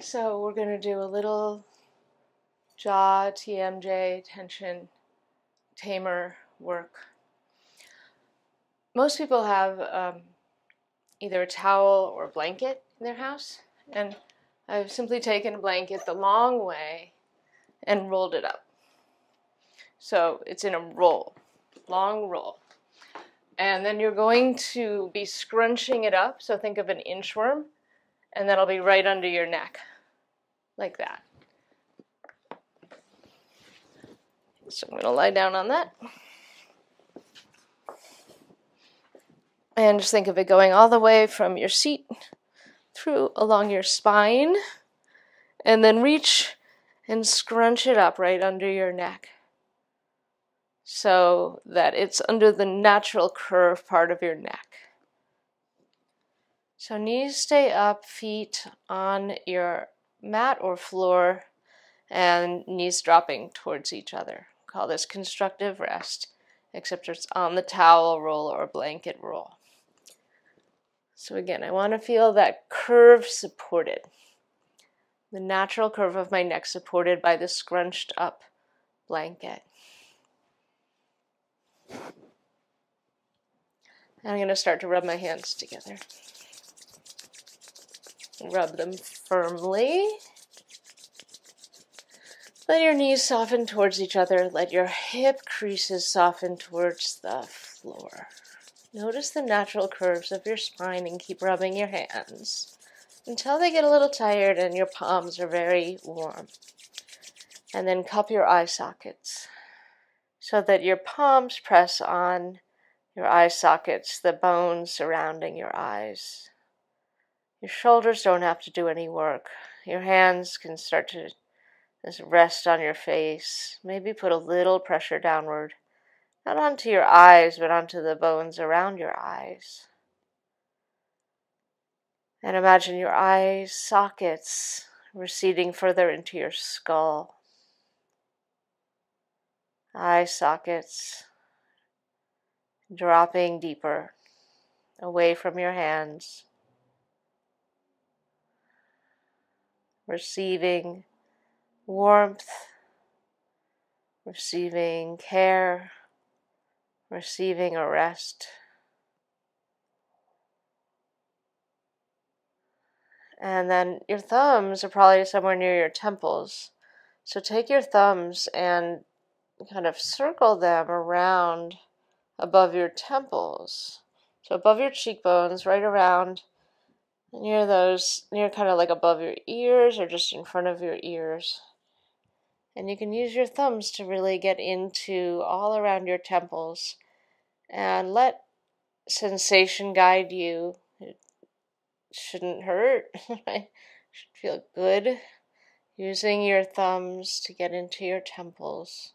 Okay, so we're going to do a little jaw TMJ tension tamer work. Most people have either a towel or a blanket in their house, and I've simply taken a blanket the long way and rolled it up. So it's in a roll, long roll. And then you're going to be scrunching it up, so think of an inchworm, and that'll be right under your neck, like that. So I'm going to lie down on that. And just think of it going all the way from your seat through along your spine, and then reach and scrunch it up right under your neck so that it's under the natural curve part of your neck. So knees stay up, feet on your mat or floor, and knees dropping towards each other. Call this constructive rest, except it's on the towel roll or blanket roll. So again, I want to feel that curve supported. The natural curve of my neck supported by the scrunched up blanket. And I'm going to start to rub my hands together. Rub them firmly. Let your knees soften towards each other. Let your hip creases soften towards the floor. Notice the natural curves of your spine and keep rubbing your hands until they get a little tired and your palms are very warm. And then cup your eye sockets so that your palms press on your eye sockets, the bones surrounding your eyes. Your shoulders don't have to do any work. Your hands can start to just rest on your face. Maybe put a little pressure downward, not onto your eyes, but onto the bones around your eyes. And imagine your eye sockets receding further into your skull. Eye sockets dropping deeper away from your hands. Receiving warmth, receiving care, receiving a rest. And then your thumbs are probably somewhere near your temples. So take your thumbs and kind of circle them around above your temples. So above your cheekbones, right around near those, near kind of like above your ears or just in front of your ears. And you can use your thumbs to really get into all around your temples and let sensation guide you. It shouldn't hurt, right? It should feel good. Using your thumbs to get into your temples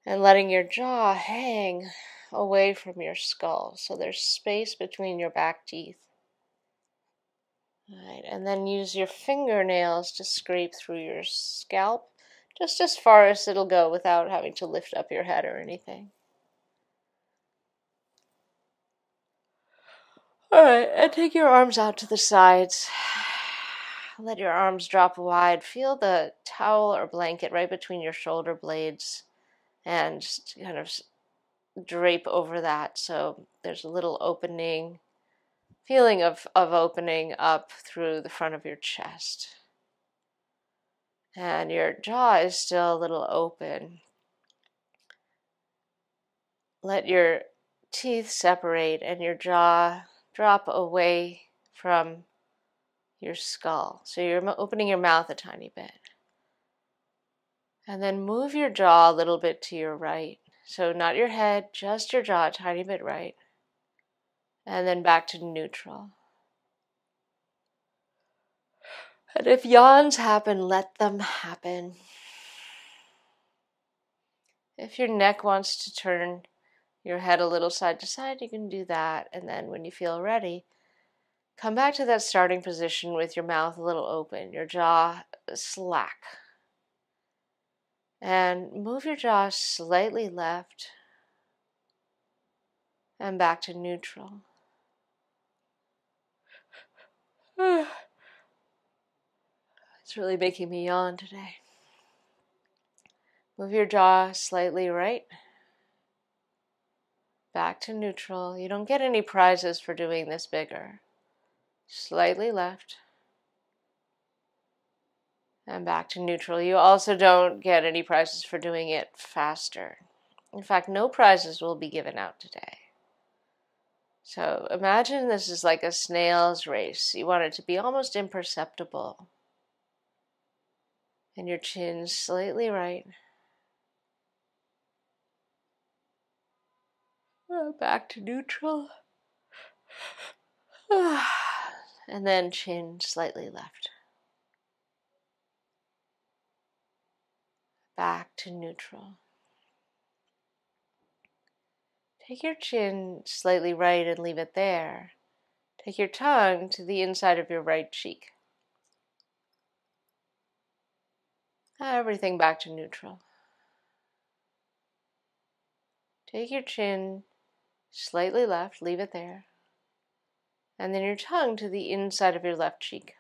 and letting your jaw hang away from your skull so there's space between your back teeth. Right, and then use your fingernails to scrape through your scalp, just as far as it'll go without having to lift up your head or anything. Alright, and take your arms out to the sides. Let your arms drop wide. Feel the towel or blanket right between your shoulder blades and just kind of drape over that so there's a little opening, feeling of opening up through the front of your chest. And your jaw is still a little open. Let your teeth separate and your jaw drop away from your skull. So you're opening your mouth a tiny bit. And then move your jaw a little bit to your right. So not your head, just your jaw a tiny bit right. And then back to neutral. And if yawns happen, let them happen. If your neck wants to turn your head a little side to side, you can do that. And then when you feel ready, come back to that starting position with your mouth a little open, your jaw slack. And move your jaw slightly left and back to neutral. It's really making me yawn today. Move your jaw slightly right. Back to neutral. You don't get any prizes for doing this bigger. Slightly left. And back to neutral. You also don't get any prizes for doing it faster. In fact, no prizes will be given out today. So imagine this is like a snail's race. You want it to be almost imperceptible. And your chin slightly right. Back to neutral. And then chin slightly left. Back to neutral. Take your chin slightly right and leave it there. Take your tongue to the inside of your right cheek. Everything back to neutral. Take your chin slightly left, leave it there. And then your tongue to the inside of your left cheek.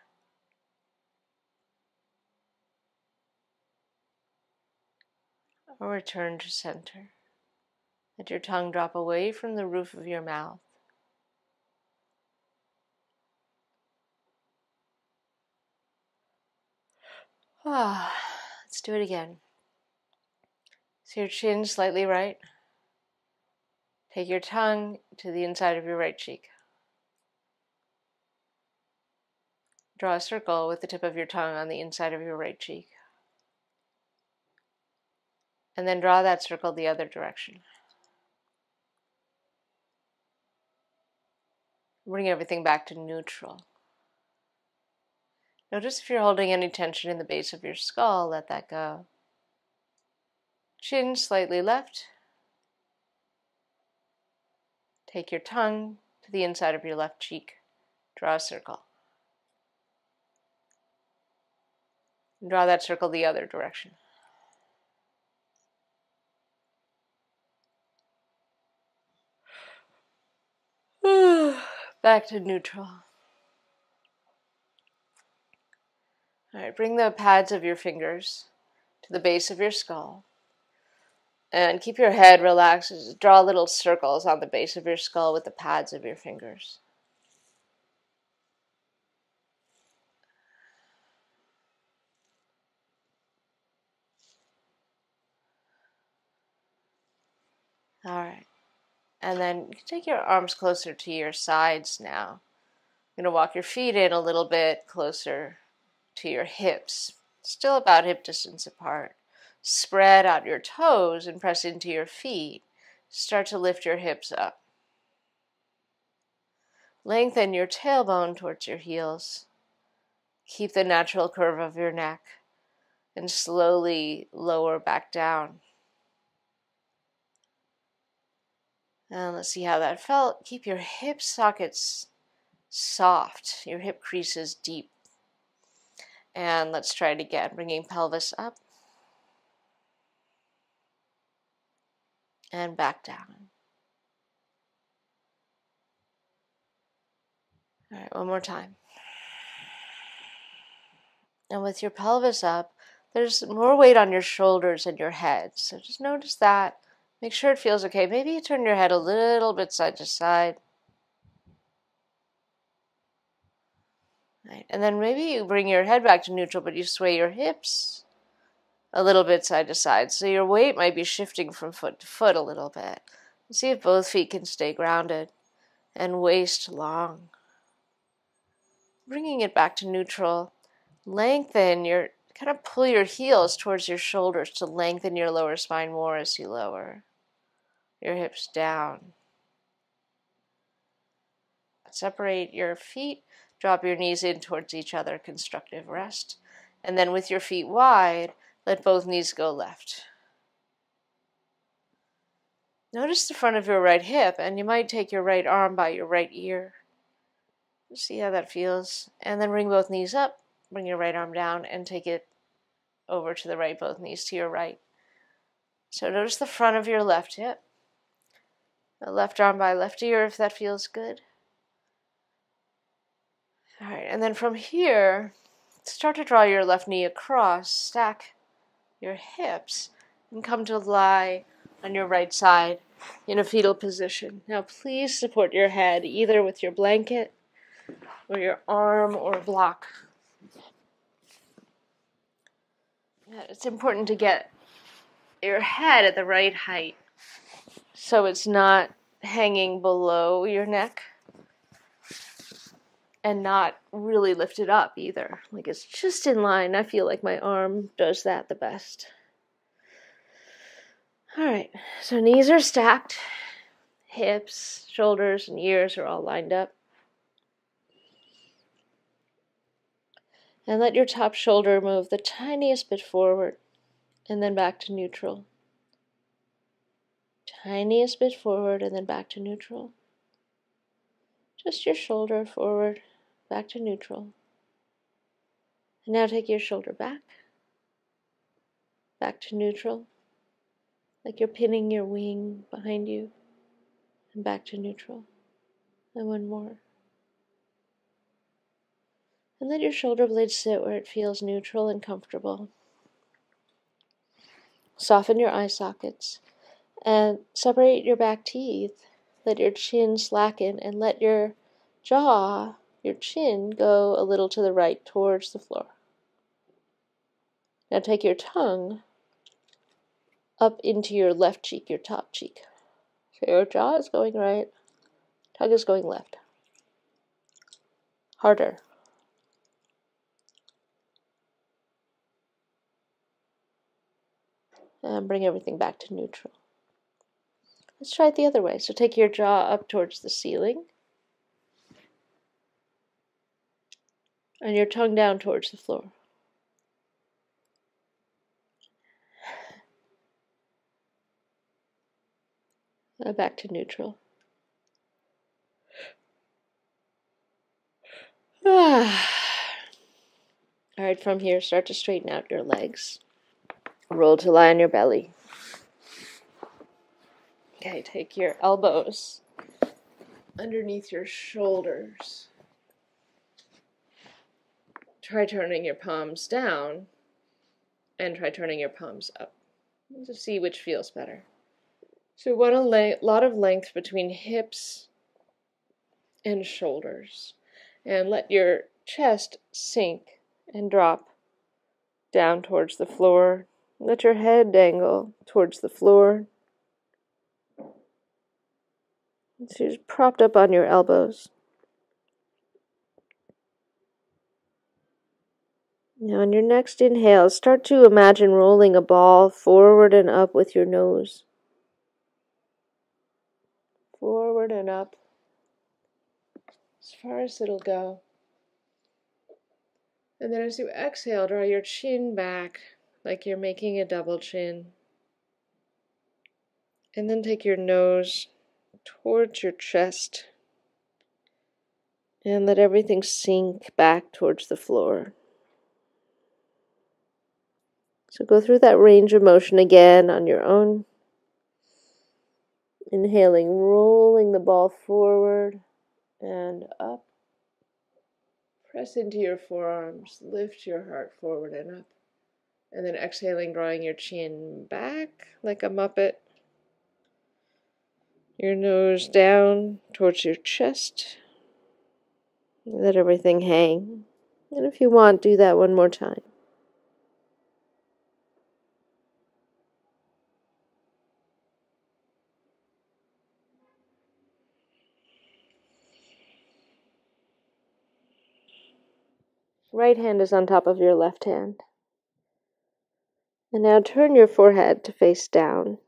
Return to center. Let your tongue drop away from the roof of your mouth. Let's do it again. So your chin slightly right. Take your tongue to the inside of your right cheek. Draw a circle with the tip of your tongue on the inside of your right cheek. And then draw that circle the other direction. Bring everything back to neutral. Notice if you're holding any tension in the base of your skull, let that go. Chin slightly left. Take your tongue to the inside of your left cheek. Draw a circle. And draw that circle the other direction. Back to neutral. All right, bring the pads of your fingers to the base of your skull. And keep your head relaxed. Draw little circles on the base of your skull with the pads of your fingers. All right. And then you can take your arms closer to your sides now. You're going to walk your feet in a little bit closer to your hips. Still about hip distance apart. Spread out your toes and press into your feet. Start to lift your hips up. Lengthen your tailbone towards your heels. Keep the natural curve of your neck. And slowly lower back down. And let's see how that felt. Keep your hip sockets soft, your hip creases deep. And let's try it again, bringing pelvis up. And back down. All right, one more time. And with your pelvis up, there's more weight on your shoulders and your head. So just notice that. Make sure it feels okay. Maybe you turn your head a little bit side to side. Right. And then maybe you bring your head back to neutral, but you sway your hips a little bit side to side. So your weight might be shifting from foot to foot a little bit. See if both feet can stay grounded and waist long. Bringing it back to neutral. Lengthen your, kind of pull your heels towards your shoulders to lengthen your lower spine more as you lower your hips down. Separate your feet, drop your knees in towards each other, constructive rest. And then with your feet wide, let both knees go left. Notice the front of your right hip, and you might take your right arm by your right ear. See how that feels. And then bring both knees up, bring your right arm down, and take it over to the right, both knees to your right. So notice the front of your left hip. The left arm by left ear if that feels good. All right, and then from here, start to draw your left knee across, stack your hips, and come to lie on your right side in a fetal position. Now please support your head either with your blanket or your arm or block. It's important to get your head at the right height so it's not hanging below your neck and not really lifted up either. Like it's just in line. I feel like my arm does that the best. All right, so knees are stacked, hips, shoulders, and ears are all lined up. And let your top shoulder move the tiniest bit forward and then back to neutral. Tiniest bit forward and then back to neutral. Just your shoulder forward, back to neutral. And now take your shoulder back to neutral, like you're pinning your wing behind you, and back to neutral. And one more. And let your shoulder blade sit where it feels neutral and comfortable. Soften your eye sockets and separate your back teeth. Let your chin slacken and let your jaw, your chin, go a little to the right towards the floor. Now take your tongue up into your left cheek, your top cheek. So your jaw is going right, tongue is going left. Harder. And bring everything back to neutral. Let's try it the other way. So take your jaw up towards the ceiling and your tongue down towards the floor. And back to neutral. All right, from here, start to straighten out your legs. Roll to lie on your belly. Okay, take your elbows underneath your shoulders. Try turning your palms down and try turning your palms up to see which feels better. So we want a lot of length between hips and shoulders. And let your chest sink and drop down towards the floor. Let your head dangle towards the floor. So you're propped up on your elbows. Now on your next inhale, start to imagine rolling a ball forward and up with your nose. Forward and up, as far as it'll go. And then as you exhale, draw your chin back like you're making a double chin. And then take your nose towards your chest and let everything sink back towards the floor. So go through that range of motion again on your own. Inhaling, rolling the ball forward and up. Press into your forearms, lift your heart forward and up. And then exhaling, drawing your chin back like a Muppet. Your nose down towards your chest. Let everything hang. And if you want, do that one more time. Right hand is on top of your left hand. And now turn your forehead to face down.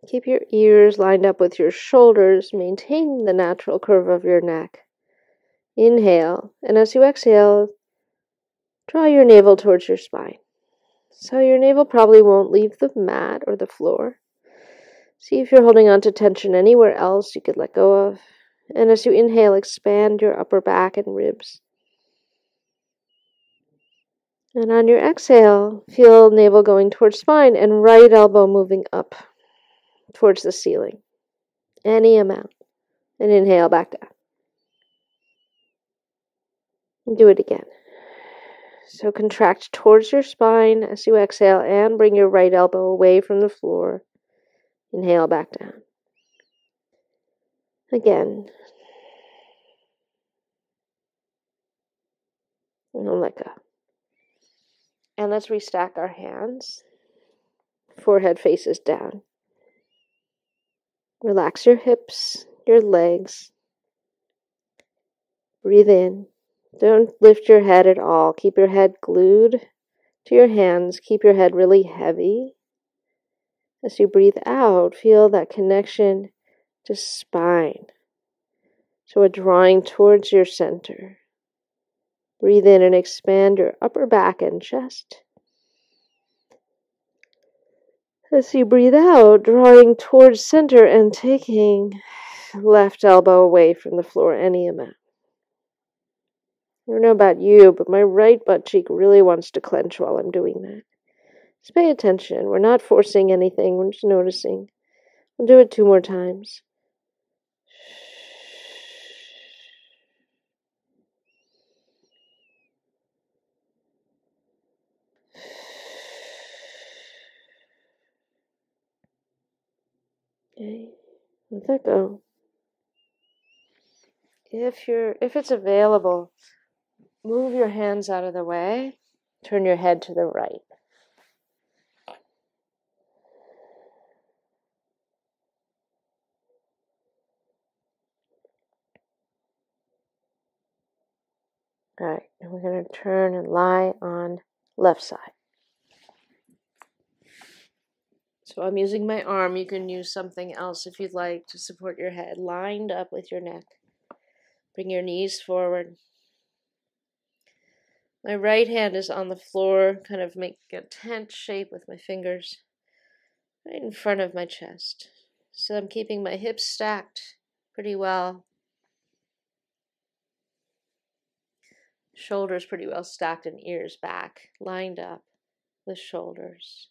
Keep your ears lined up with your shoulders. Maintain the natural curve of your neck. Inhale, and as you exhale, draw your navel towards your spine. So your navel probably won't leave the mat or the floor. See if you're holding on to tension anywhere else you could let go of. And as you inhale, expand your upper back and ribs. And on your exhale, feel navel going towards spine and right elbow moving up towards the ceiling. Any amount. And inhale back down. Do it again. So contract towards your spine as you exhale and bring your right elbow away from the floor. Inhale back down. Again. And let go. And let's restack our hands. Forehead faces down. Relax your hips, your legs. Breathe in. Don't lift your head at all. Keep your head glued to your hands. Keep your head really heavy. As you breathe out, feel that connection to spine. So a drawing towards your center. Breathe in and expand your upper back and chest. As you breathe out, drawing towards center and taking left elbow away from the floor any amount. I don't know about you, but my right butt cheek really wants to clench while I'm doing that. Just pay attention. We're not forcing anything. We're just noticing. We'll do it 2 more times. Okay, let that go. If it's available, move your hands out of the way. Turn your head to the right. All right, and we're going to turn and lie on left side. So I'm using my arm. You can use something else if you'd like to support your head, lined up with your neck. Bring your knees forward. My right hand is on the floor, kind of make a tent shape with my fingers right in front of my chest. So I'm keeping my hips stacked pretty well. Shoulders pretty well stacked and ears back, lined up with shoulders.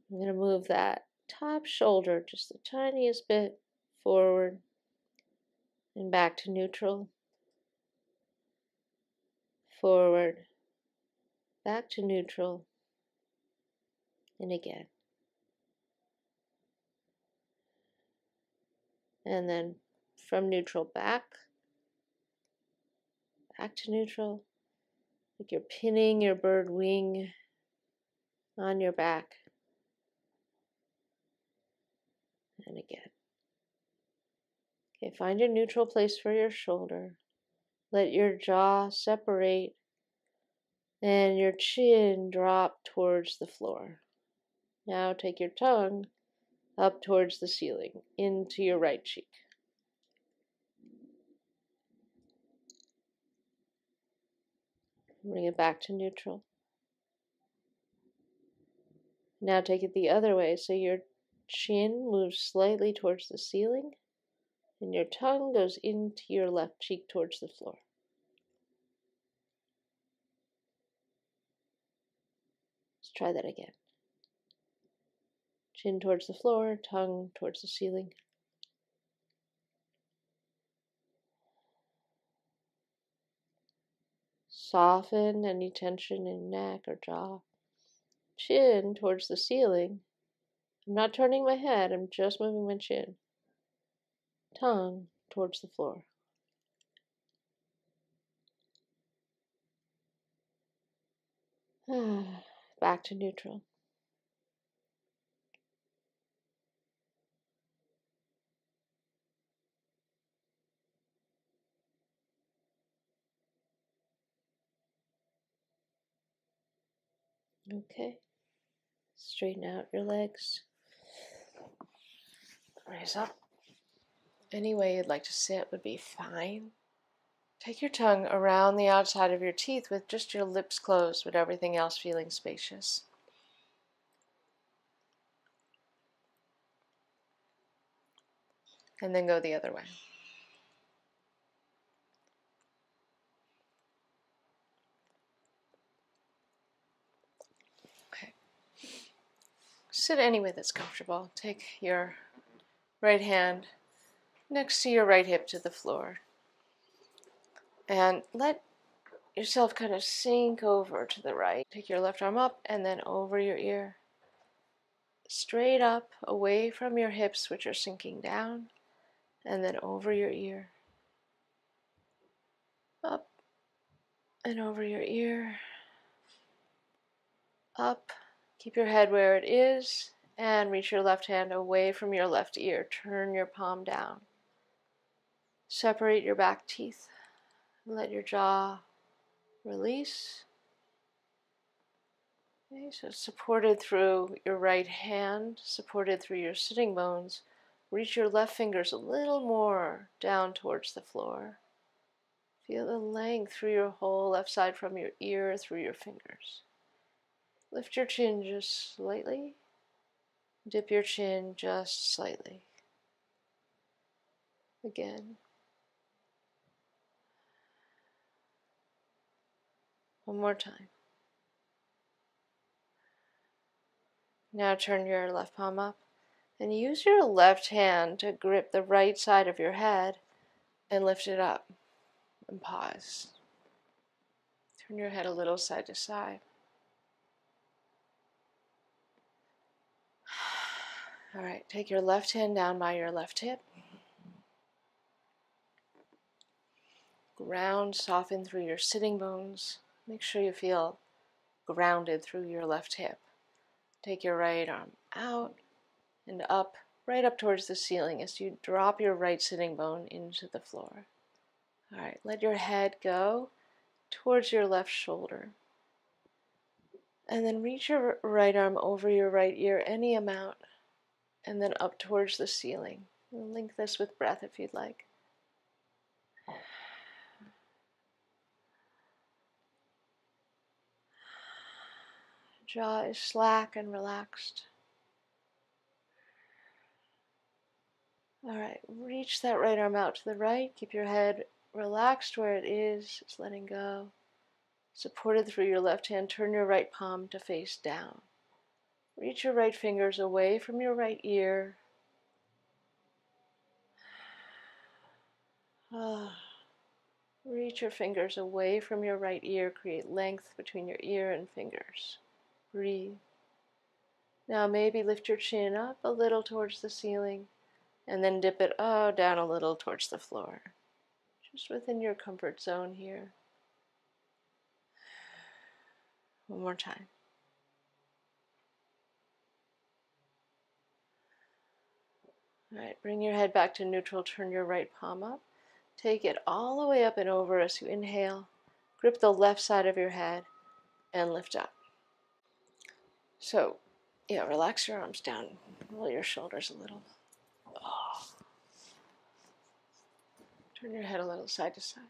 I'm going to move that top shoulder just the tiniest bit forward and back to neutral. Forward, back to neutral, and again. And then from neutral back to neutral, like you're pinning your bird wing on your back, and again. Okay, find your neutral place for your shoulder. Let your jaw separate and your chin drop towards the floor. Now take your tongue up towards the ceiling, into your right cheek. Bring it back to neutral. Now take it the other way, so your chin moves slightly towards the ceiling, and your tongue goes into your left cheek towards the floor. Let's try that again. Chin towards the floor, tongue towards the ceiling. Soften any tension in neck or jaw. Chin towards the ceiling. I'm not turning my head, I'm just moving my chin. Tongue towards the floor. Back to neutral. Okay. Straighten out your legs. Raise up. Any way you'd like to sit would be fine. Take your tongue around the outside of your teeth with just your lips closed, with everything else feeling spacious. And then go the other way. Okay. Sit any way that's comfortable. Take your right hand next to your right hip to the floor. And let yourself kind of sink over to the right. Take your left arm up and then over your ear. Straight up, away from your hips, which are sinking down, and then over your ear. Up and over your ear. Up. Keep your head where it is, and reach your left hand away from your left ear. Turn your palm down. Separate your back teeth. Let your jaw release. Okay, so supported through your right hand, supported through your sitting bones. Reach your left fingers a little more down towards the floor. Feel the length through your whole left side from your ear through your fingers. Lift your chin just slightly. Dip your chin just slightly. Again. One more time. Now turn your left palm up and use your left hand to grip the right side of your head and lift it up and pause. Turn your head a little side to side. All right, take your left hand down by your left hip. Ground, soften through your sitting bones. Make sure you feel grounded through your left hip. Take your right arm out and up, right up towards the ceiling as you drop your right sitting bone into the floor. All right, let your head go towards your left shoulder. And then reach your right arm over your right ear any amount, and then up towards the ceiling. And link this with breath if you'd like. Jaw is slack and relaxed. All right, reach that right arm out to the right. Keep your head relaxed where it is, just letting go. Supported through your left hand, turn your right palm to face down. Reach your right fingers away from your right ear. Reach your fingers away from your right ear. Create length between your ear and fingers. Breathe. Now maybe lift your chin up a little towards the ceiling and then dip it down a little towards the floor. Just within your comfort zone here. One more time. All right, bring your head back to neutral. Turn your right palm up. Take it all the way up and over as you inhale. Grip the left side of your head and lift up. So, yeah, relax your arms down. Roll your shoulders a little. Turn your head a little side to side.